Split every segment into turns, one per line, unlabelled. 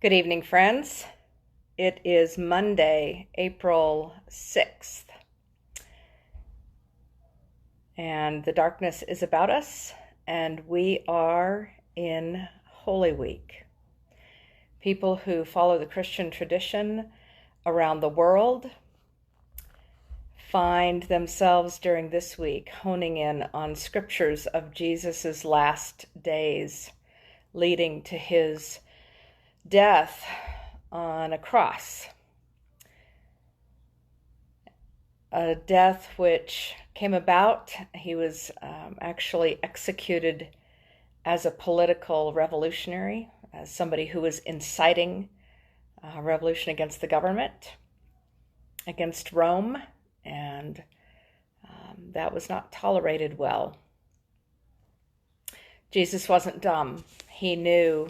Good evening, friends. It is Monday, April 6th, and the darkness is about us, and we are in Holy Week. People who follow the Christian tradition around the world find themselves during this week honing in on scriptures of Jesus's last days, leading to his death on a cross. A death which came about, he was actually executed as a political revolutionary, as somebody who was inciting a revolution against the government, against Rome, and that was not tolerated well. Jesus wasn't dumb. He knew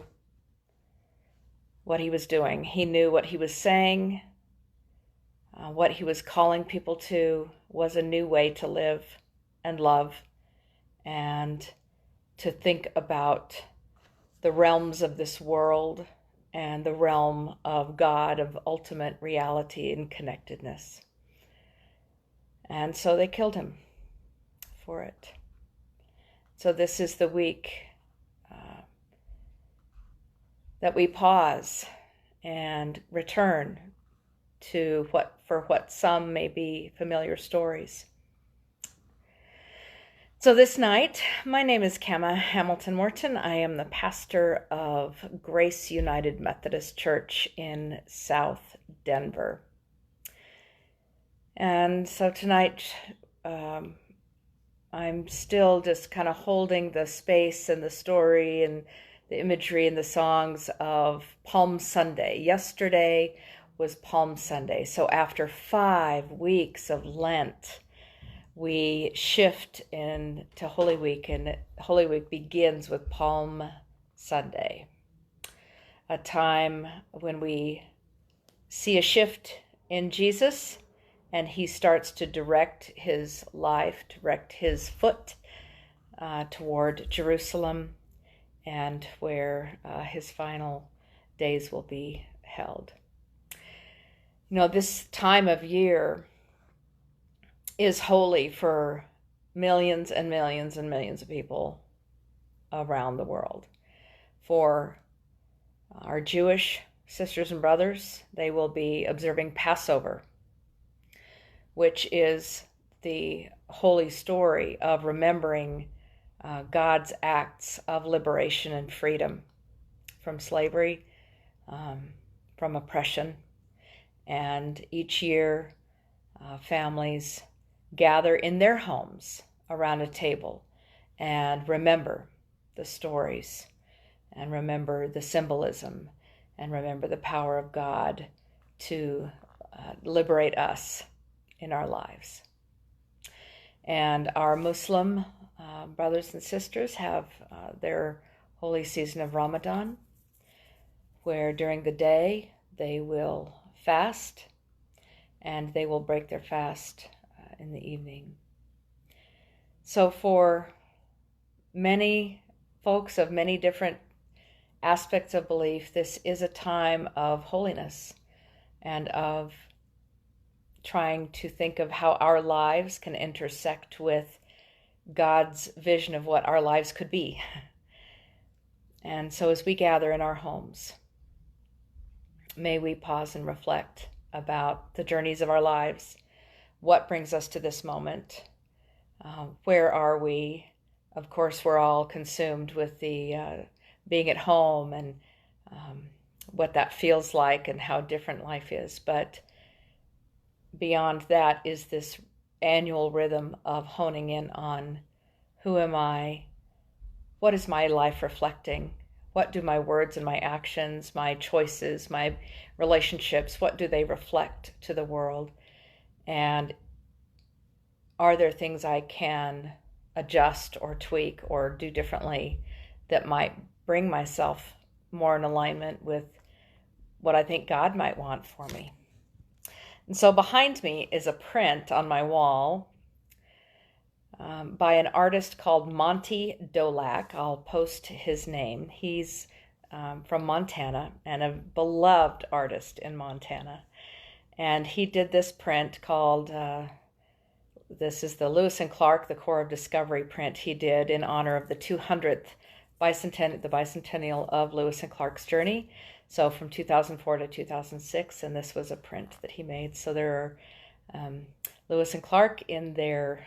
what he was doing. He knew what he was saying. What he was calling people to was a new way to live and love and to think about the realms of this world and the realm of God, of ultimate reality and connectedness. And so they killed him for it. So this is the week that we pause and return to what some may be familiar stories. So this night, my name is Kama Hamilton Morton. I am the pastor of Grace United Methodist Church in South Denver. And so tonight, I'm still just kind of holding the space and the story and the imagery and the songs of Palm Sunday. Yesterday was Palm Sunday. So after 5 weeks of Lent, we shift into Holy Week, and Holy Week begins with Palm Sunday, a time when we see a shift in Jesus, and he starts to direct his life, direct his foot toward Jerusalem, and where his final days will be held. You know, this time of year is holy for millions and millions and millions of people around the world. For our Jewish sisters and brothers, they will be observing Passover, which is the holy story of remembering God's acts of liberation and freedom from slavery, from oppression. And each year, families gather in their homes around a table and remember the stories and remember the symbolism and remember the power of God to liberate us in our lives. And our Muslim brothers and sisters have their holy season of Ramadan, where during the day they will fast and they will break their fast in the evening. So for many folks of many different aspects of belief, this is a time of holiness and of trying to think of how our lives can intersect with God's vision of what our lives could be. And so as we gather in our homes, may we pause and reflect about the journeys of our lives. What brings us to this moment? Where are we? Of course, we're all consumed with the being at home and what that feels like and how different life is. But beyond that is this annual rhythm of honing in on who am I? What is my life reflecting? What do my words and my actions, my choices, my relationships, what do they reflect to the world? And are there things I can adjust or tweak or do differently that might bring myself more in alignment with what I think God might want for me? And so behind me is a print on my wall by an artist called Monty Dolak. I'll post his name. He's from Montana and a beloved artist in Montana. And he did this print called, this is the Lewis and Clark, the Core of Discovery print he did in honor of the 200th bicentennial of Lewis and Clark's journey. So from 2004 to 2006, and this was a print that he made. So there are Lewis and Clark in their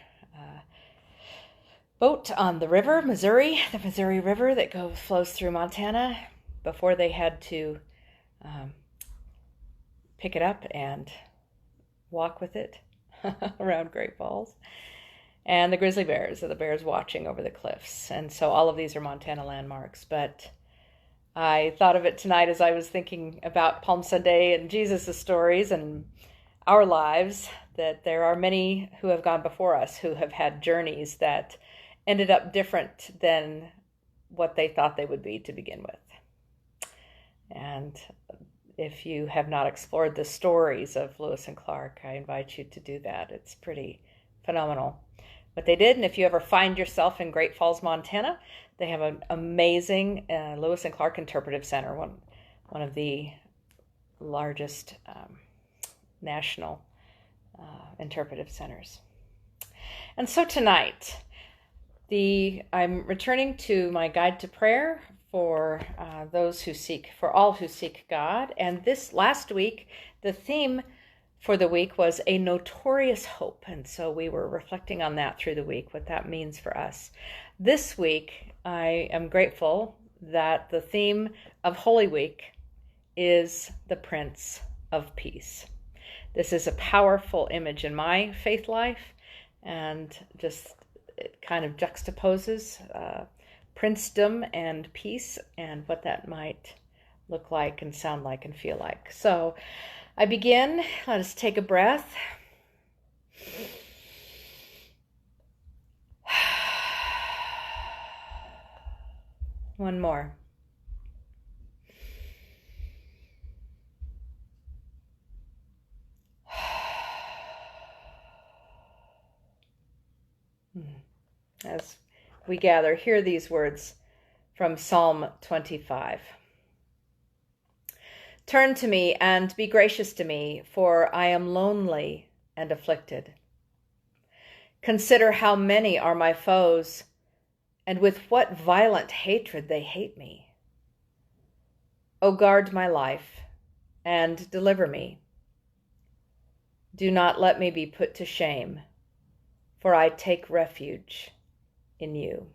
boat on the river, the Missouri River that flows through Montana, before they had to pick it up and walk with it around Great Falls. And the grizzly bears, the bears watching over the cliffs. And so all of these are Montana landmarks. But I thought of it tonight as I was thinking about Palm Sunday and Jesus' stories and our lives, that there are many who have gone before us who have had journeys that ended up different than what they thought they would be to begin with. And if you have not explored the stories of Lewis and Clark, I invite you to do that. It's pretty phenomenal what they did. And if you ever find yourself in Great Falls, Montana, they have an amazing Lewis and Clark Interpretive Center, one of the largest national interpretive centers. And so tonight, I'm returning to my guide to prayer for all who seek God. And this last week, the theme for the week was a notorious hope. And so we were reflecting on that through the week, what that means for us. This week, I am grateful that the theme of Holy Week is the Prince of Peace. This is a powerful image in my faith life, and just it kind of juxtaposes princedom and peace and what that might look like and sound like and feel like. So I begin. Let us take a breath. One more. As we gather, hear these words from Psalm 25. Turn to me and be gracious to me, for I am lonely and afflicted. Consider how many are my foes, and with what violent hatred they hate me. O guard my life and deliver me. Do not let me be put to shame, for I take refuge in you.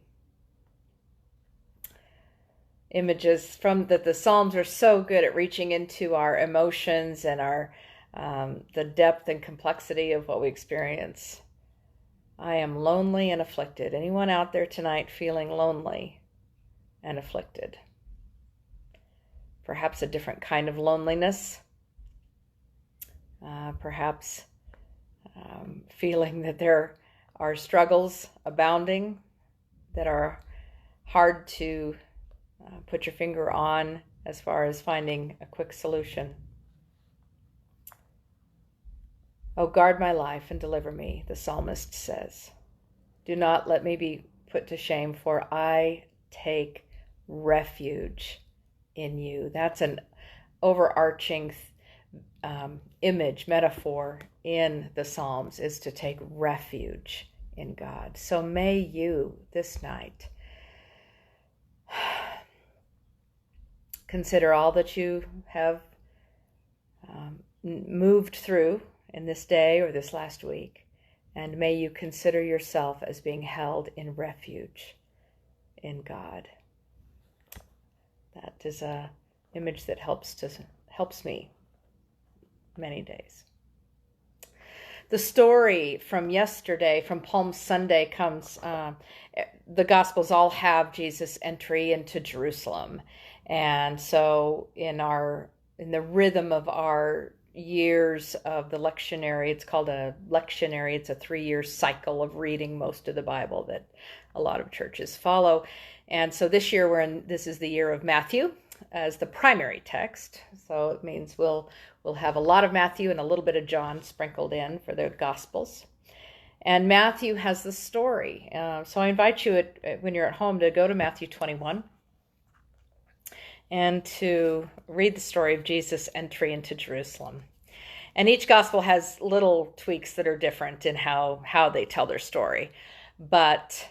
Images from the Psalms are so good at reaching into our emotions and our the depth and complexity of what we experience. I am lonely and afflicted. Anyone out there tonight feeling lonely and afflicted? Perhaps a different kind of loneliness. Perhaps feeling that there are struggles abounding that are hard to put your finger on as far as finding a quick solution. Oh, guard my life and deliver me, the psalmist says. Do not let me be put to shame, for I take refuge in you. That's an overarching image, metaphor in the Psalms, is to take refuge in God. So may you this night consider all that you have moved through in this day or this last week, and may you consider yourself as being held in refuge in God. That is a image that helps me many days. The story from yesterday, from Palm Sunday, comes, the Gospels all have Jesus' entry into Jerusalem. And so in the rhythm of our years of the lectionary, it's called a lectionary. It's a 3-year cycle of reading most of the Bible that a lot of churches follow. And so this year this is the year of Matthew as the primary text. So it means we'll have a lot of Matthew and a little bit of John sprinkled in for the Gospels. And Matthew has the story. So I invite you when you're at home to go to Matthew 21. and to read the story of Jesus' entry into Jerusalem. And each gospel has little tweaks that are different in how they tell their story. But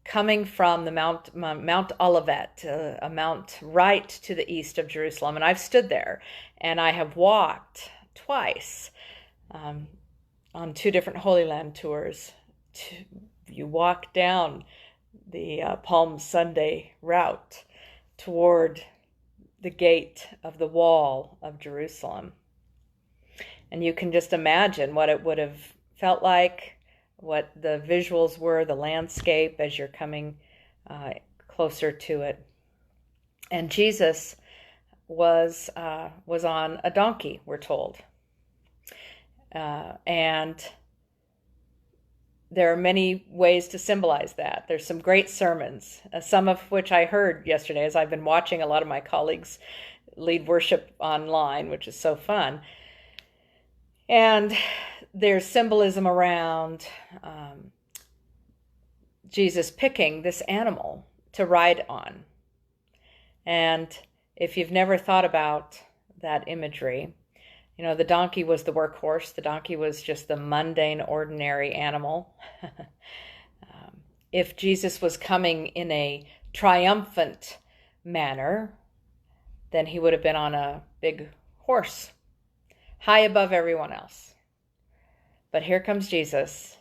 coming from the Mount Olivet, a mount right to the east of Jerusalem, and I've stood there, and I have walked twice on 2 different Holy Land tours. You walk down the Palm Sunday route toward the gate of the wall of Jerusalem. And you can just imagine what it would have felt like, what the visuals were, the landscape as you're coming closer to it. And Jesus was on a donkey, we're told. And there are many ways to symbolize that. There's some great sermons, some of which I heard yesterday as I've been watching a lot of my colleagues lead worship online, which is so fun. And there's symbolism around Jesus picking this animal to ride on. And if you've never thought about that imagery, the donkey was the workhorse. The donkey was just the mundane, ordinary animal. If Jesus was coming in a triumphant manner, then he would have been on a big horse, high above everyone else. But here comes Jesus,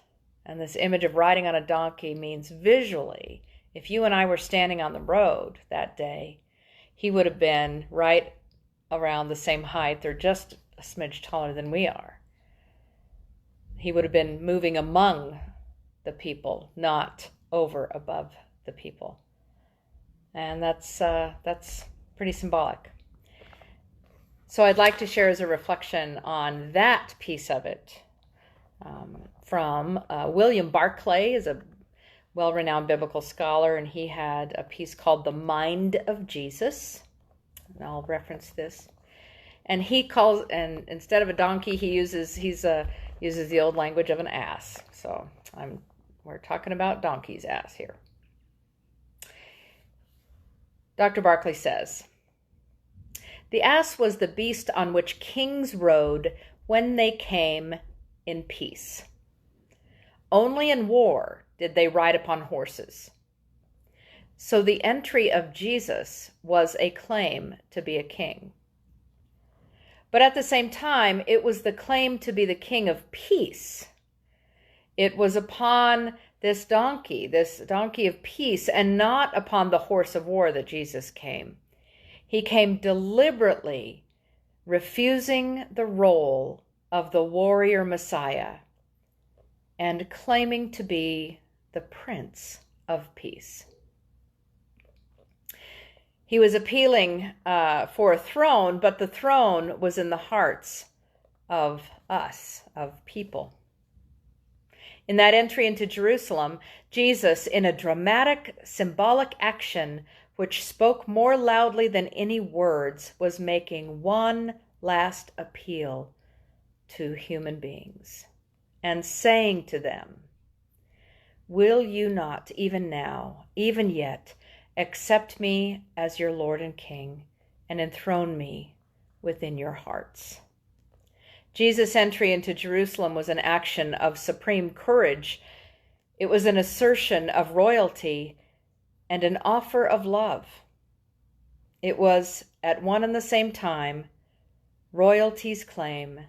and this image of riding on a donkey means visually, if you and I were standing on the road that day, he would have been right around the same height or just a smidge taller than we are. He would have been moving among the people, not over above the people. And that's pretty symbolic. So I'd like to share as a reflection on that piece of it from William Barclay, is a well-renowned biblical scholar, and he had a piece called The Mind of Jesus. And I'll reference this. And he calls, and instead of a donkey, he uses the old language of an ass. So we're talking about donkey's ass here. Dr. Barclay says, "The ass was the beast on which kings rode when they came in peace. Only in war did they ride upon horses. So the entry of Jesus was a claim to be a king. But at the same time, it was the claim to be the king of peace. It was upon this donkey of peace, and not upon the horse of war that Jesus came. He came deliberately refusing the role of the warrior Messiah and claiming to be the Prince of Peace. He was appealing for a throne, but the throne was in the hearts of us, of people. In that entry into Jerusalem, Jesus, in a dramatic, symbolic action which spoke more loudly than any words, was making one last appeal to human beings and saying to them, "Will you not, even now, even yet, accept me as your Lord and King and enthrone me within your hearts?" Jesus' entry into Jerusalem was an action of supreme courage. It was an assertion of royalty and an offer of love. It was, at one and the same time, royalty's claim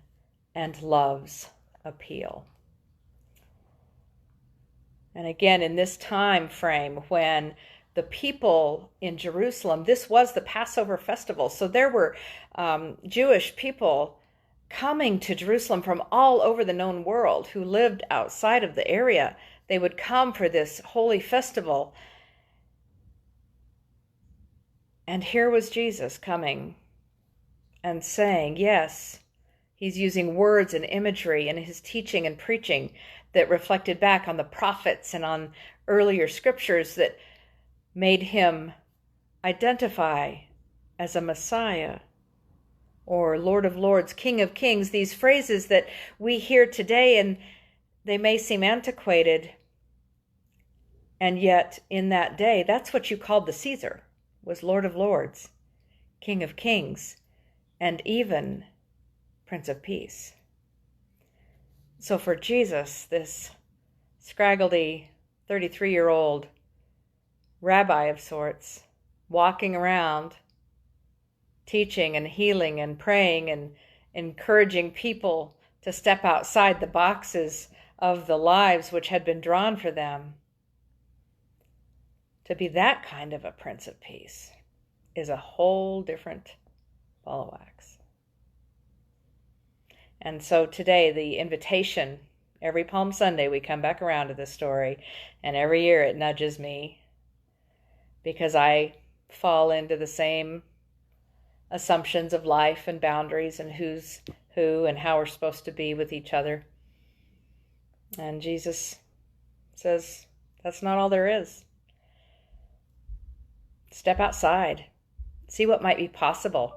and love's appeal. And again, in this time frame when the people in Jerusalem, this was the Passover festival. So there were Jewish people coming to Jerusalem from all over the known world who lived outside of the area. They would come for this holy festival. And here was Jesus coming and saying, yes, he's using words and imagery in his teaching and preaching that reflected back on the prophets and on earlier scriptures that made him identify as a Messiah or Lord of Lords, King of Kings, these phrases that we hear today, and they may seem antiquated. And yet in that day, that's what you called the Caesar. was Lord of Lords, King of Kings, and even Prince of Peace. So for Jesus, this scraggly 33-year-old rabbi of sorts, walking around, teaching and healing and praying and encouraging people to step outside the boxes of the lives which had been drawn for them, to be that kind of a Prince of Peace is a whole different ball of wax. And so today, the invitation, every Palm Sunday, we come back around to this story, and every year it nudges me because I fall into the same assumptions of life and boundaries and who's who and how we're supposed to be with each other. And Jesus says, that's not all there is. Step outside. See what might be possible.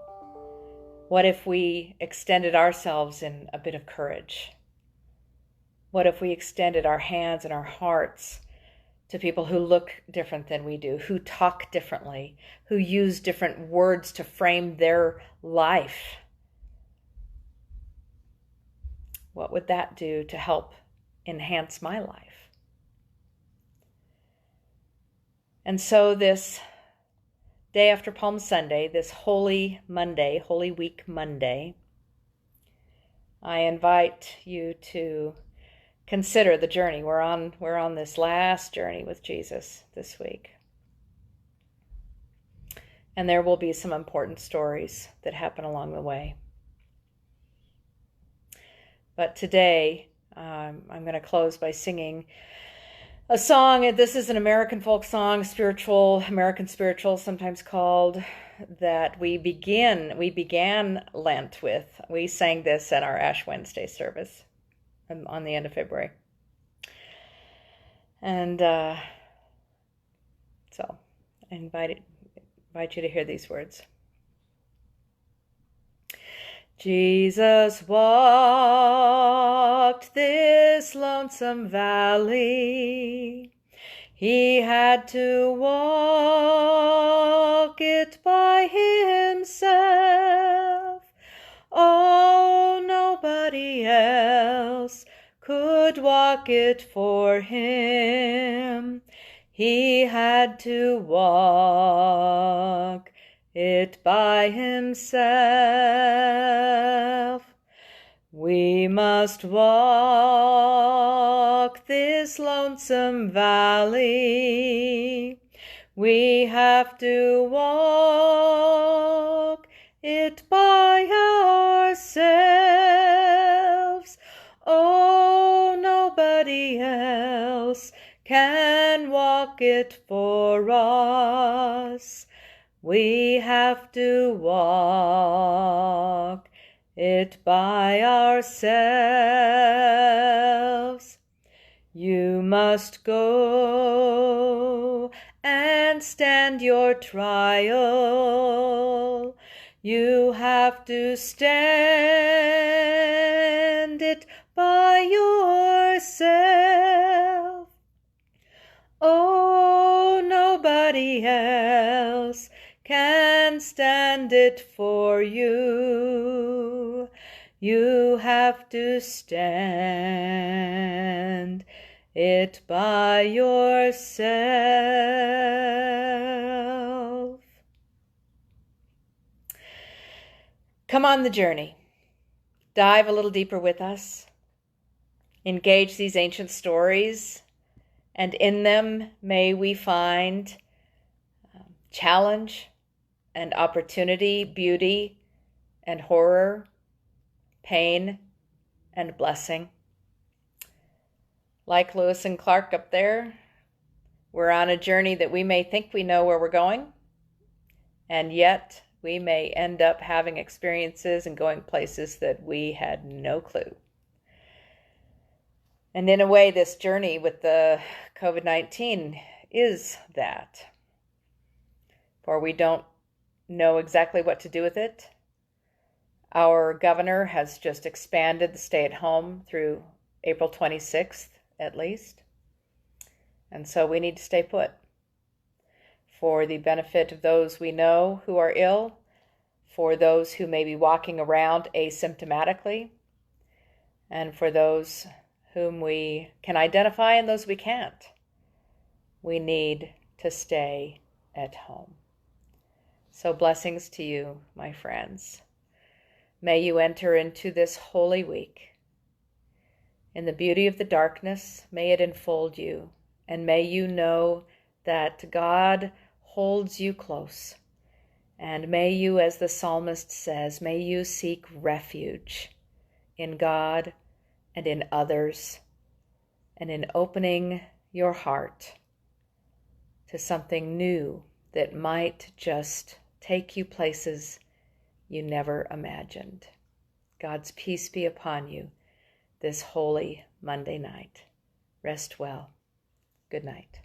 What if we extended ourselves in a bit of courage? What if we extended our hands and our hearts to people who look different than we do, who talk differently, who use different words to frame their life? What would that do to help enhance my life? And so this day after Palm Sunday, this Holy Monday, Holy Week Monday, I invite you to consider the journey. We're on this last journey with Jesus this week. And there will be some important stories that happen along the way. But today, I'm going to close by singing a song. This is an American folk song, American spiritual, sometimes called, that we began Lent with. We sang this at our Ash Wednesday service on the end of February. And so I invite you to hear these words. Jesus walked this lonesome valley. He had to walk it by himself. Oh, nobody else could walk it for him. He had to walk it by himself. We must walk this lonesome valley. We have to walk it by ourselves. Oh, nobody else can walk it for us. We have to walk it by ourselves. You must go and stand your trial. You have to stand it by yourself. Oh, nobody else can stand it for you. You have to stand it by yourself. Come on the journey. Dive a little deeper with us. Engage these ancient stories, and in them may we find challenge and opportunity, beauty and horror, pain and blessing. Like Lewis and Clark up there, we're on a journey that we may think we know where we're going, and yet we may end up having experiences and going places that we had no clue. And in a way, this journey with the COVID-19 is that. For we don't know exactly what to do with it. Our governor has just expanded the stay at home through April 26th, at least. And so we need to stay put. for the benefit of those we know who are ill, for those who may be walking around asymptomatically, and for those whom we can identify and those we can't. We need to stay at home. So blessings to you, my friends. May you enter into this holy week. In the beauty of the darkness, may it enfold you, and may you know that God holds you close. And may you, as the psalmist says, may you seek refuge in God and in others, and in opening your heart to something new that might just take you places you never imagined. God's peace be upon you this holy Monday night. Rest well. Good night.